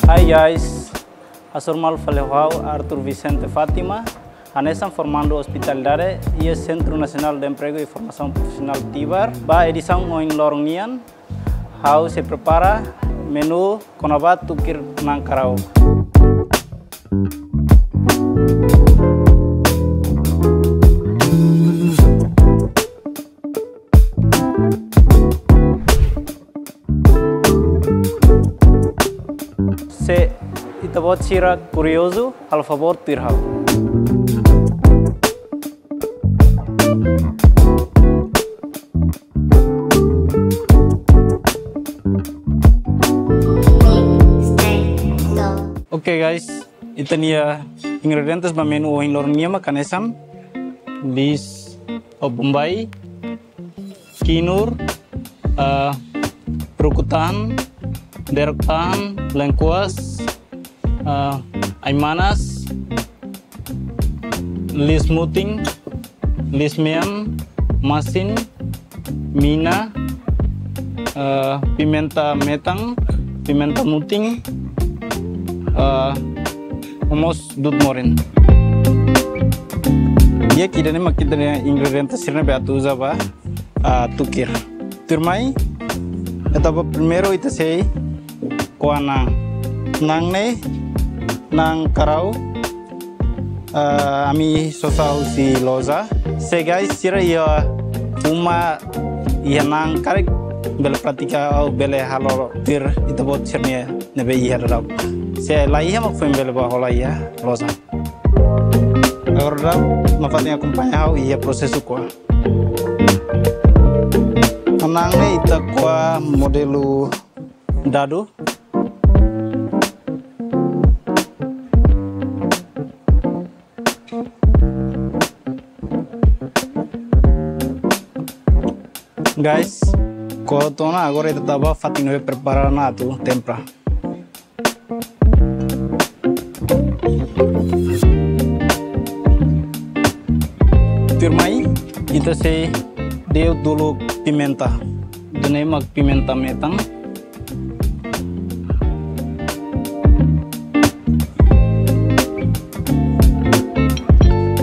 Hi guys, Asormal Falehau Arthur Vicente Fátima, Anesan formando hospitalidade e Centro Nacional de Emprego e Formação Profissional TIBAR. Ba edição em Lornian, how se prepara menu konabat tukir nangkarau. Se itabot sira curioso, al favor tirhau. Oke guys, itu nia ingredientes ba menu oin lornia makanesam, bis Bombay, kinur, perukutan, deretan, lengkuas, aimanas, lismuting, lismean, masin, mina, pimenta metang, pimenta muting, hummus dut morin. Dia kita ni makita ni ingredientes sirna beatu zaba tukir. Turmai, etapa primero itu sei kuana nang ne nang karau ami sosau si loza. Se guys sira ya uma ya nang karek bele pratika au bele halo tir itu bot sirnya nebe iya rau. Se lai ha mak fem bele ba hola ya loza. Agora mafatnya acompanhar ia processo kwa. Nang ne ita kwa modelu dado. Guys, cotona agora ele estava fazendo preparar nada tempra. Firmai, kita se deu dulu pimenta, denemak pimenta metang.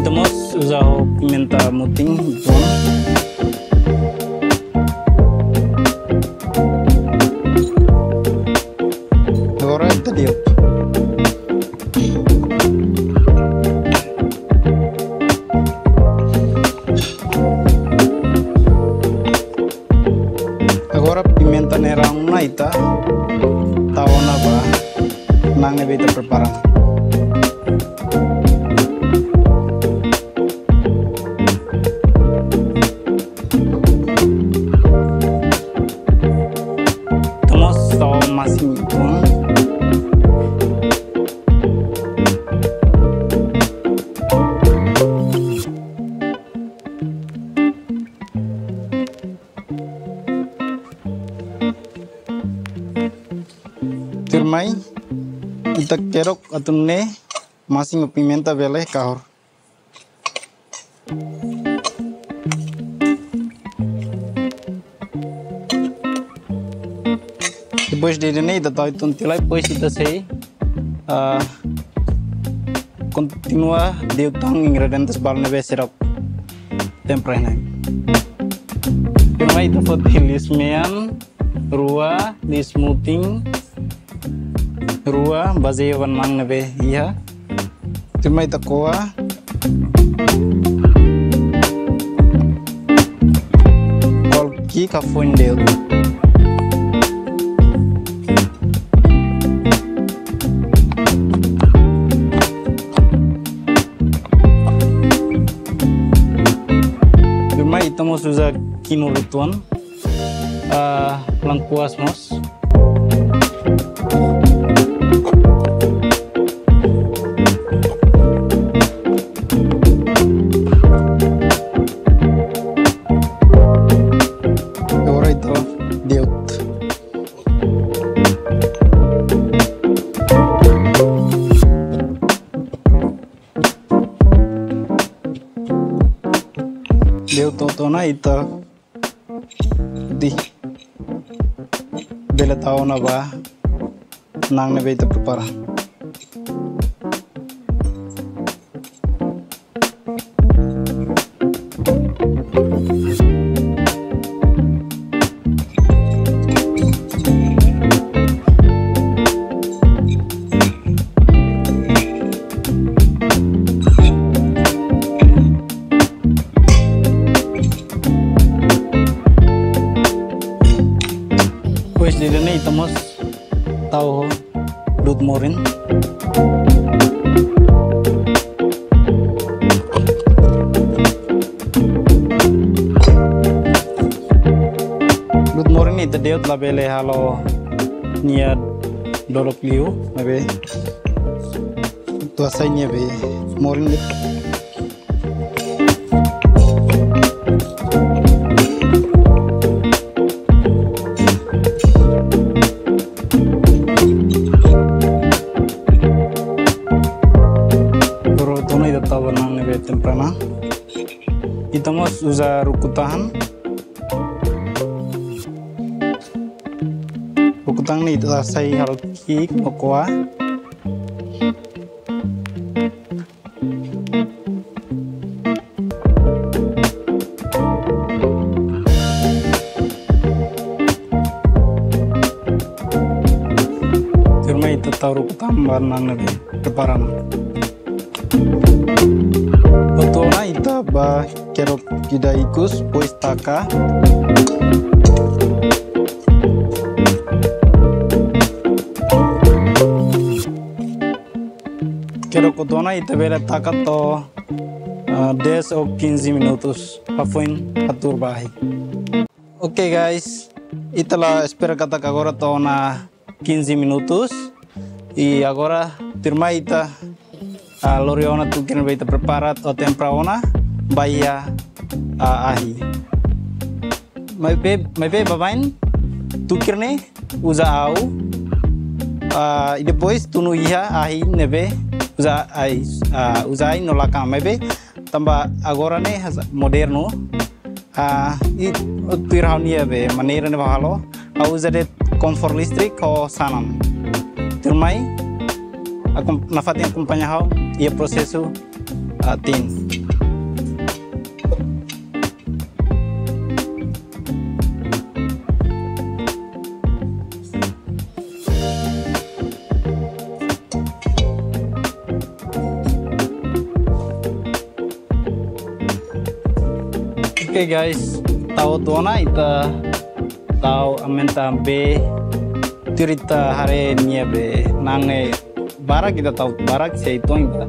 Temos usar pimenta muting, bom. Agora itu dia. Agora pimenta nerang naita, tahu napa, nang nebita preparar. Temos tahu masih pun. Firmai, kita kerok atunne masing pimenta bele kahor. Depois de ini kita tahu tuntilai, depois kita sei continua de utang ingredientes balne besirap temprano. Firmai itu fotil lismean, rua, lismuting. Rua base wanang nebe iya timai takoa kolki kafun deu timai estamos usa kino rituan langkuas mos. Deu totona ita di bela tao na ba nang nebe ita prepara. Pues di sini estamos tahu Lut Morin. Lut Morin itu dia telah beli halo niat dolok liu, nabe tuasanya be Morin. Temprana estamos usar rukutahan ni itu saya harus kik mokoa terima itu tahu rukutahan barang nabi keparan. Otona ita ba quero kita ikus pues taka quero kotona ita bela taka to 10 ou 15 minutos afuin atur bahi. Ok guys, ita la espera kata agora to na 15 minutos e agora terma ita Loriona tu kena baita preparat o tempraona baya ahi. Mai be babain tu kerne usa au e depois tu no ia ahi nebe usa ai no laka mai be tamba agora ne moderno e tirau nia be maneira ne bahalo usa de komfor listrik o sanam termai aku nafatin kumpanya hau ia prosesu tin. Oke guys, tahu tuana ita tahu amenta be tirita hari nia be nange barak kita tahu barak saya itu enggak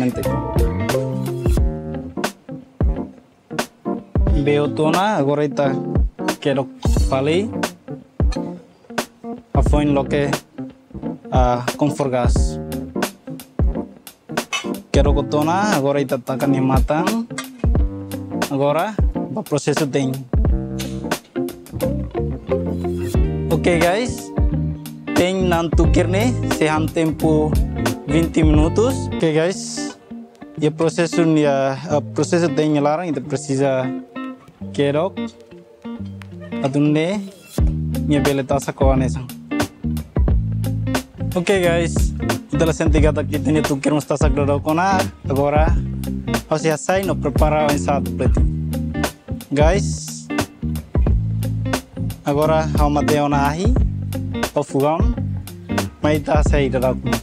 nanti beotona agora ita quero falei afoin loke conforgas quero cotona agora ita takan matang agora ba processo tem. Ok guys, tem nantu kirne seham tempo 20 minutos. Ok guys, e processo tem larang itu precisa kerok adunne minha beleta sacoanesa. Ok guys, itulah sentigata kita ni tu kirmos tasak dodokona agora harus sai no prepara em satu plate. Guys, agora how mateo na ahi o fogão, mas está a sair da água.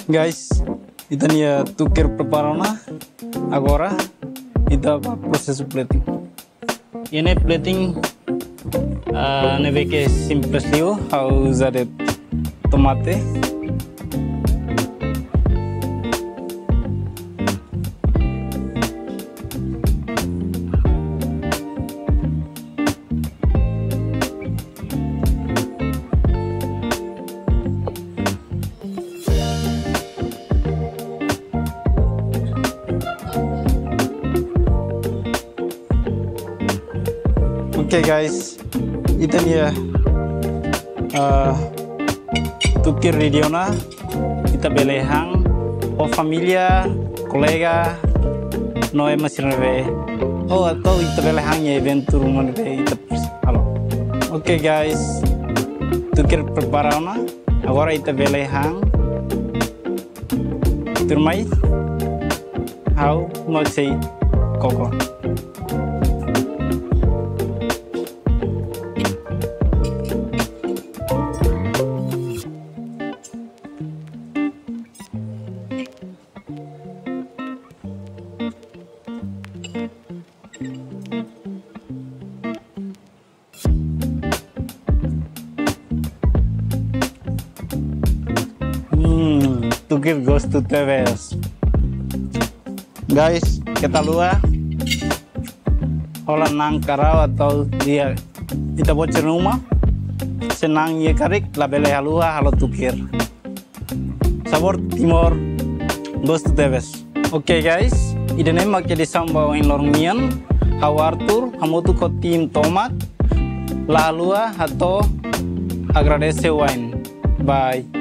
Guys, itu nih tukir preparana. Agora, itu proses plating. Ini plating neve que simples liu, how usar de tomate. Oke guys, itu dia tukir Ridiona, kita belehang, familia, kolega, no masih neve, atau kita belehangnya event rumah neve, halo. Oke guys, tukir preparana, agora kita belehang, turmai, how mau say koko. Tukir goes to TVS. Guys, kita luar hola nang karau atau dia kita bocor rumah senang ye karik labele halua halo tukir sabor timor goes to TVS. Oke guys, ide nema ke disamba in lormian how Arthur hamotu ko tim tomat la lua atau agradece wine. Bye.